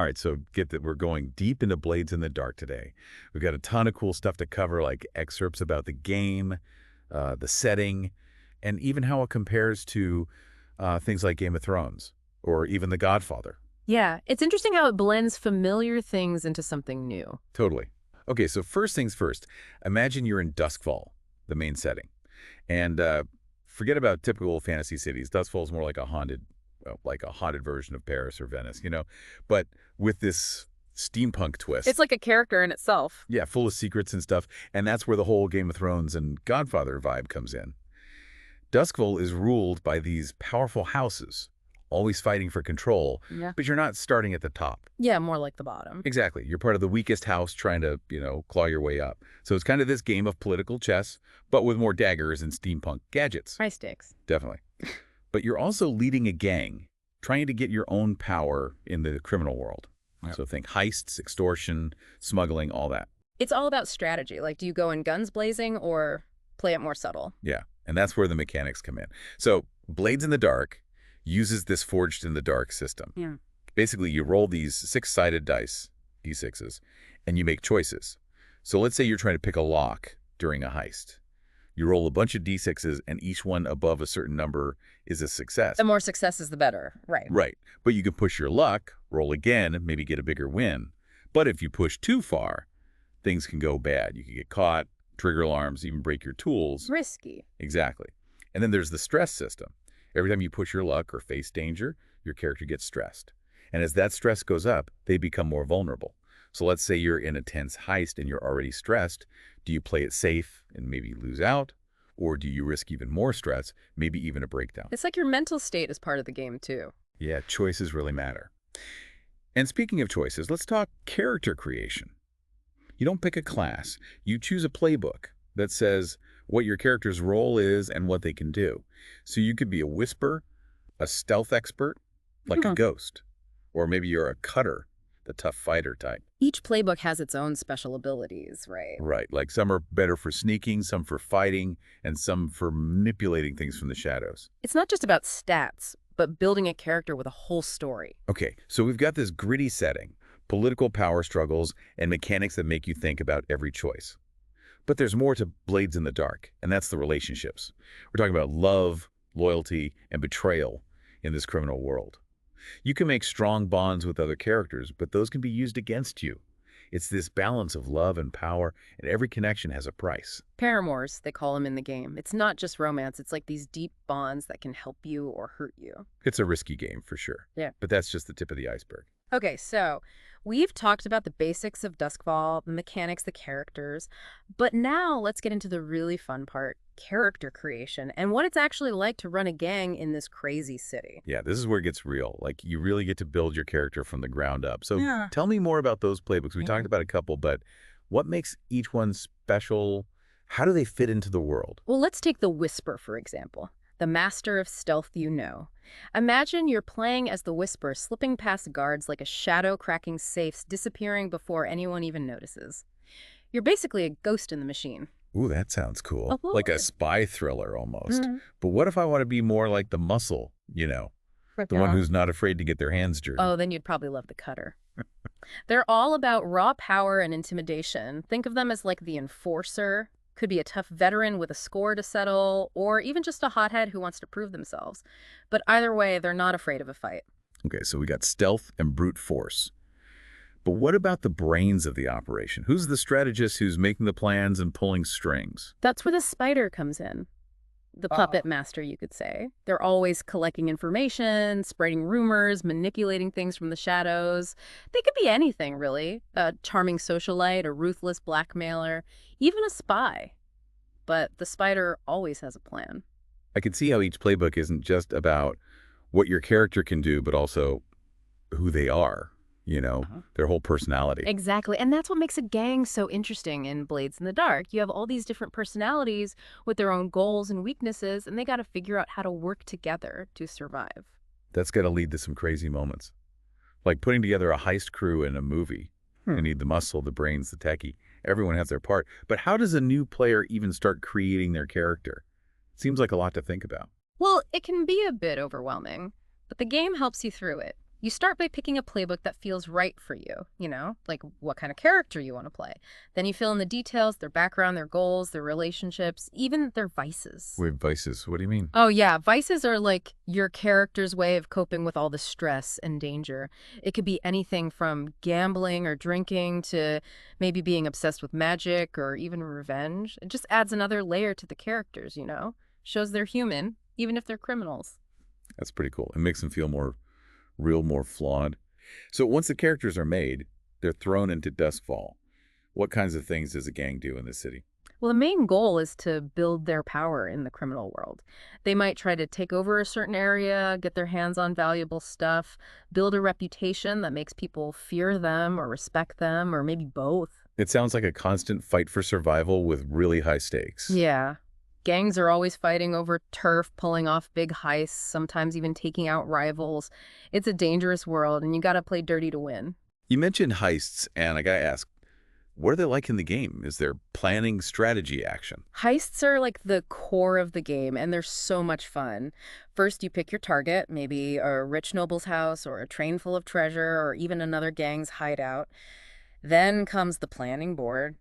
All right, so get that we're going deep into Blades in the Dark today. We've got a ton of cool stuff to cover, like excerpts about the game, the setting, and even how it compares to things like Game of Thrones or even The Godfather. Yeah, it's interesting how it blends familiar things into something new. Totally. Okay, so first things first, imagine you're in Duskfall, the main setting. And forget about typical fantasy cities. Duskfall is more like a haunted, well, like a haunted version of Paris or Venice, but with this steampunk It's twist. like a character in itself. Yeah, full of secrets and stuff. And that's where the whole Game of Thrones and Godfather vibe comes in. Duskfall is ruled by these powerful houses, always fighting for control, Yeah. but you're not starting at the top. Yeah, more like the bottom. Exactly. You're part of the weakest house trying to, claw your way up. So it's kind of this game of political chess, but with more daggers and steampunk gadgets. High stakes. Definitely. But you're also leading a gang, trying to get your own power in the criminal world. Yep. So think heists, extortion, smuggling, all that. It's all about strategy. Like, do you go in guns blazing or play it more subtle? Yeah, and that's where the mechanics come in. So Blades in the Dark uses this Forged in the Dark system. Yeah. Basically, you roll these six-sided dice, D6s, and you make choices. So let's say you're trying to pick a lock during a heist. You roll a bunch of D6s, and each one above a certain number is a success. The more successes, the better. Right. Right. But you can push your luck, roll again, and maybe get a bigger win. But if you push too far, things can go bad. You can get caught, trigger alarms, even break your tools. Risky. Exactly. And then there's the stress system. Every time you push your luck or face danger, your character gets stressed. And as that stress goes up, they become more vulnerable. So let's say you're in a tense heist and you're already stressed. Do you play it safe and maybe lose out? Or do you risk even more stress, maybe even a breakdown? It's like your mental state is part of the game, too. Yeah, choices really matter. And speaking of choices, let's talk character creation. You don't pick a class. You choose a playbook that says what your character's role is and what they can do. So you could be a whisper, a stealth expert, like a ghost. Or maybe you're a cutter, the tough fighter type. Each playbook has its own special abilities, right? Right, like some are better for sneaking, some for fighting, and some for manipulating things from the shadows. It's not just about stats, but building a character with a whole story. Okay, so we've got this gritty setting, political power struggles, and mechanics that make you think about every choice. But there's more to Blades in the Dark, and that's the relationships. We're talking about love, loyalty, and betrayal in this criminal world. You can make strong bonds with other characters, but those can be used against you. It's this balance of love and power, and every connection has a price. Paramours, they call them in the game. It's not just romance. It's like these deep bonds that can help you or hurt you. It's a risky game, for sure. Yeah. But that's just the tip of the iceberg. Okay, so we've talked about the basics of Duskfall, the mechanics, the characters, but now let's get into the really fun part, character creation, and what it's actually like to run a gang in this crazy city. Yeah, this is where it gets real. Like, you really get to build your character from the ground up. So Yeah. tell me more about those playbooks. We talked about a couple, but what makes each one special? How do they fit into the world? Well, let's take the Whisper, for example. The master of stealth you know. Imagine you're playing as the Whisper, slipping past guards like a shadow cracking safes, disappearing before anyone even notices. You're basically a ghost in the machine. Ooh, that sounds cool. Oh, Like a good. spy thriller almost. Mhm. But what if I want to be more like the muscle, the one who's not afraid to get their hands dirty? Oh, then you'd probably love the Cutter. They're all about raw power and intimidation. Think of them as like the enforcer. Could be a tough veteran with a score to settle, or even just a hothead who wants to prove themselves. But either way, they're not afraid of a fight. Okay, so we got stealth and brute force. But what about the brains of the operation? Who's the strategist who's making the plans and pulling strings? That's where the spider comes in. The puppet master, you could say. They're always collecting information, spreading rumors, manipulating things from the shadows. They could be anything, really. A charming socialite, a ruthless blackmailer, even a spy. But the spider always has a plan. I can see how each playbook isn't just about what your character can do, but also who they are, their whole personality. Exactly. And that's what makes a gang so interesting in Blades in the Dark. You have all these different personalities with their own goals and weaknesses, and they got to figure out how to work together to survive. That's got to lead to some crazy moments. Like putting together a heist crew in a movie. You need the muscle, the brains, the techie. Everyone has their part. But how does a new player even start creating their character? Seems like a lot to think about. Well, it can be a bit overwhelming, but the game helps you through it. You start by picking a playbook that feels right for you, like what kind of character you want to play. Then you fill in the details, their background, their goals, their relationships, even their vices. Wait, vices. What do you mean? Oh, yeah. Vices are like your character's way of coping with all the stress and danger. It could be anything from gambling or drinking to maybe being obsessed with magic or even revenge. It just adds another layer to the characters. Shows they're human, even if they're criminals. That's pretty cool. It makes them feel more real, more flawed. So once the characters are made, they're thrown into Duskfall. What kinds of things does a gang do in the city? Well, the main goal is to build their power in the criminal world. They might try to take over a certain area, get their hands on valuable stuff, build a reputation that makes people fear them or respect them, or maybe both. It sounds like a constant fight for survival with really high stakes. Yeah. Gangs are always fighting over turf, pulling off big heists, sometimes even taking out rivals. It's a dangerous world, and you gotta play dirty to win. You mentioned heists, and I gotta ask, what are they like in the game? Is there planning, strategy, action? Heists are like the core of the game, and they're so much fun. First, you pick your target, maybe a rich noble's house or a train full of treasure or even another gang's hideout. Then comes the planning board.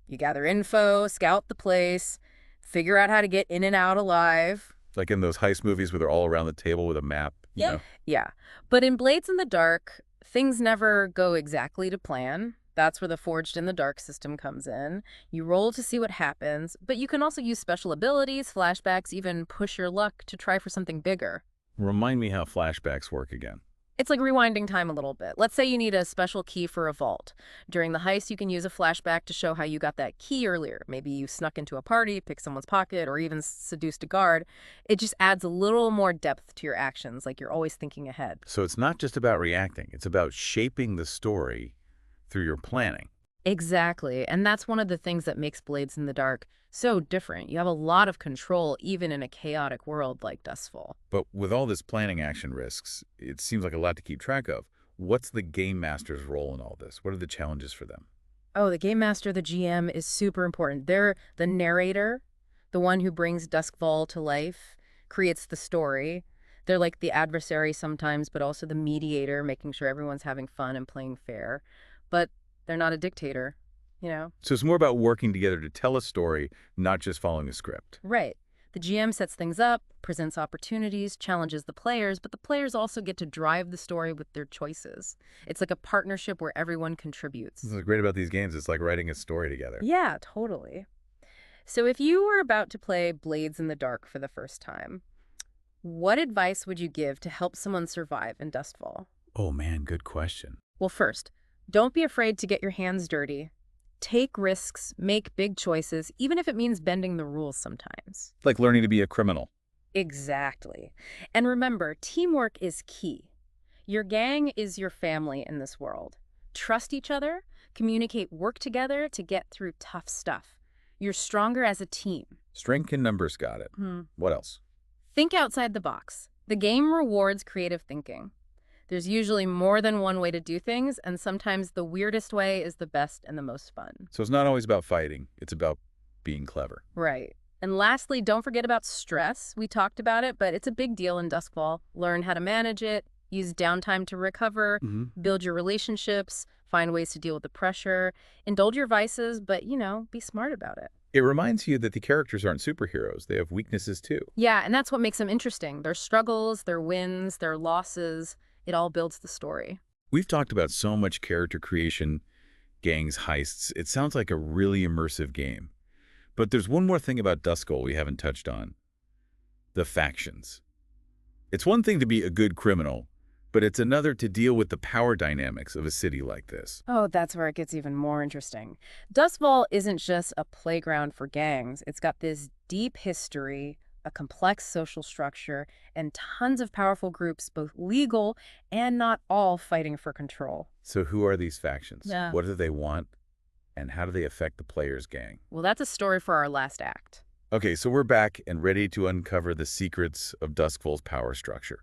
You gather info, scout the place, figure out how to get in and out alive. Like in those heist movies where they're all around the table with a map, you know? Yeah. But in Blades in the Dark, things never go exactly to plan. That's where the Forged in the Dark system comes in. You roll to see what happens, but you can also use special abilities, flashbacks, even push your luck to try for something bigger. Remind me how flashbacks work again. It's like rewinding time a little bit. Let's say you need a special key for a vault. During the heist, you can use a flashback to show how you got that key earlier. Maybe you snuck into a party, picked someone's pocket, or even seduced a guard. It just adds a little more depth to your actions, like you're always thinking ahead. So it's not just about reacting. It's about shaping the story through your planning. Exactly. And that's one of the things that makes Blades in the Dark so different. You have a lot of control, even in a chaotic world like Dustfall. But with all this planning action risks, it seems like a lot to keep track of. What's the game master's role in all this? What are the challenges for them? Oh, the game master, the GM, is super important. They're the narrator, the one who brings Duskfall to life, creates the story. They're like the adversary sometimes, but also the mediator, making sure everyone's having fun and playing fair. But they're not a dictator. So it's more about working together to tell a story, not just following a script. Right. The GM sets things up, presents opportunities, challenges the players, but the players also get to drive the story with their choices. It's like a partnership where everyone contributes. What's great about these games, it's like writing a story together. Yeah, totally. So if you were about to play Blades in the Dark for the first time, what advice would you give to help someone survive in Dustfall? Oh man, good question. Well, first, don't be afraid to get your hands dirty. Take risks, make big choices, even if it means bending the rules sometimes. Like learning to be a criminal. Exactly. And remember, teamwork is key. Your gang is your family in this world. Trust each other, communicate, work together to get through tough stuff. You're stronger as a team. Strength in numbers, got it. What else? Think outside the box. The game rewards creative thinking. There's usually more than one way to do things, and sometimes the weirdest way is the best and the most fun. So it's not always about fighting, it's about being clever. Right. And lastly, don't forget about stress. We talked about it, but it's a big deal in Duskfall. Learn how to manage it, use downtime to recover, build your relationships, find ways to deal with the pressure, indulge your vices, but, be smart about it. It reminds you that the characters aren't superheroes. They have weaknesses too. Yeah, and that's what makes them interesting. Their struggles, their wins, their losses. It all builds the story. We've talked about so much character creation, gangs, heists. It sounds like a really immersive game. But there's one more thing about Dustfall we haven't touched on. The factions. It's one thing to be a good criminal, but it's another to deal with the power dynamics of a city like this. Oh, that's where it gets even more interesting. Dustfall isn't just a playground for gangs. It's got this deep history, a complex social structure, and tons of powerful groups, both legal and not all, fighting for control. So who are these factions? Yeah. What do they want? And how do they affect the player's gang? Well, that's a story for our last act. Okay, so we're back and ready to uncover the secrets of Duskfall's power structure.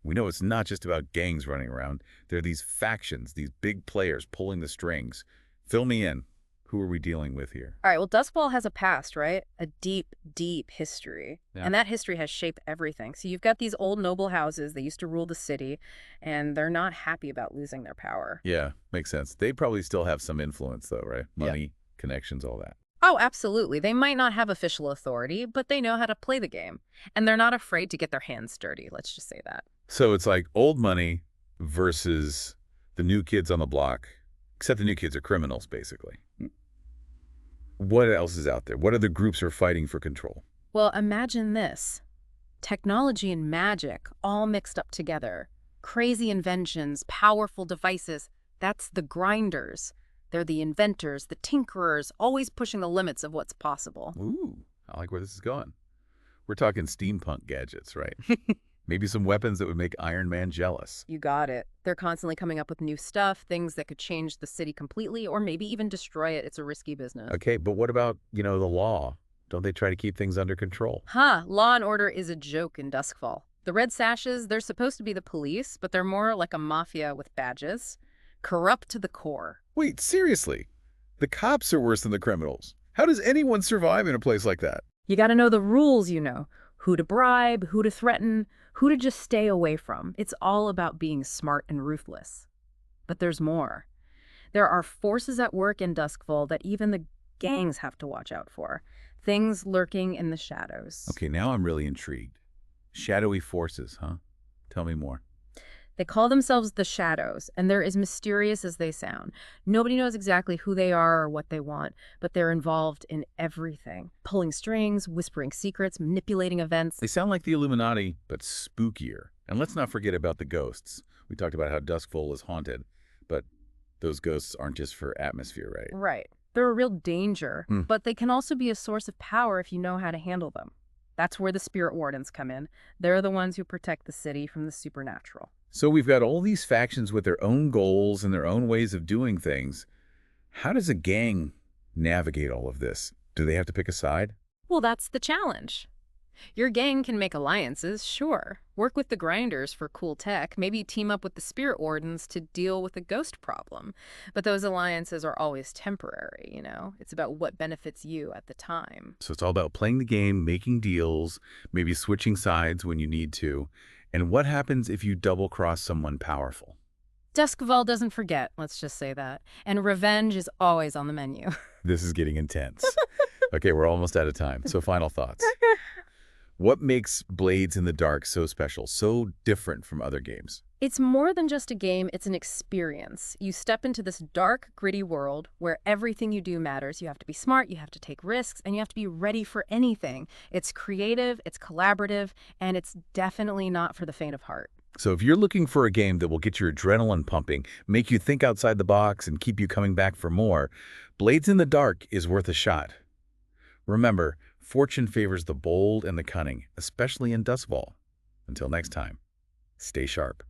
We know it's not just about gangs running around. There are these factions, these big players pulling the strings. Fill me in. Who are we dealing with here? All right, well, Duskfall has a past, right? A deep, deep history. Yeah. And that history has shaped everything. So you've got these old noble houses that used to rule the city, and they're not happy about losing their power. Yeah, makes sense. They probably still have some influence, though, right? Yeah. Money, connections, all that. Oh, absolutely. They might not have official authority, but they know how to play the game. And they're not afraid to get their hands dirty, let's just say that. So it's like old money versus the new kids on the block, except the new kids are criminals, basically. What else is out there? What other groups are fighting for control? Well, imagine this. Technology and magic all mixed up together. Crazy inventions, powerful devices. That's the grinders. They're the inventors, the tinkerers, always pushing the limits of what's possible. Ooh, I like where this is going. We're talking steampunk gadgets, right? Maybe some weapons that would make Iron Man jealous. You got it. They're constantly coming up with new stuff, things that could change the city completely or maybe even destroy it. It's a risky business. Okay, but what about, the law? Don't they try to keep things under control? Law and order is a joke in Duskfall. The Red Sashes, they're supposed to be the police, but they're more like a mafia with badges. Corrupt to the core. Wait, seriously? The cops are worse than the criminals. How does anyone survive in a place like that? You gotta know the rules, who to bribe, who to threaten, who to just stay away from. It's all about being smart and ruthless. But there's more. There are forces at work in Duskfall that even the gangs have to watch out for. Things lurking in the shadows. Okay, now I'm really intrigued. Shadowy forces, huh? Tell me more. They call themselves the Shadows, and they're as mysterious as they sound. Nobody knows exactly who they are or what they want, but they're involved in everything. Pulling strings, whispering secrets, manipulating events. They sound like the Illuminati, but spookier. And let's not forget about the ghosts. We talked about how Duskfall is haunted, but those ghosts aren't just for atmosphere, right? Right. They're a real danger, Hmm. but they can also be a source of power if you know how to handle them. That's where the Spirit Wardens come in. They're the ones who protect the city from the supernatural. So we've got all these factions with their own goals and their own ways of doing things. How does a gang navigate all of this? Do they have to pick a side? Well, that's the challenge. Your gang can make alliances, sure. Work with the grinders for cool tech, maybe team up with the Spirit Wardens to deal with the ghost problem. But those alliances are always temporary, It's about what benefits you at the time. So it's all about playing the game, making deals, maybe switching sides when you need to. And what happens if you double-cross someone powerful? Duskfall doesn't forget, let's just say that. And revenge is always on the menu. This is getting intense. Okay, we're almost out of time. So final thoughts. What makes Blades in the Dark so special, so different from other games? It's more than just a game, it's an experience. You step into this dark, gritty world where everything you do matters. You have to be smart, you have to take risks, and you have to be ready for anything. It's creative, it's collaborative, and it's definitely not for the faint of heart. So if you're looking for a game that will get your adrenaline pumping, make you think outside the box, and keep you coming back for more, Blades in the Dark is worth a shot. Remember, fortune favors the bold and the cunning, especially in Duskfall. Until next time, stay sharp.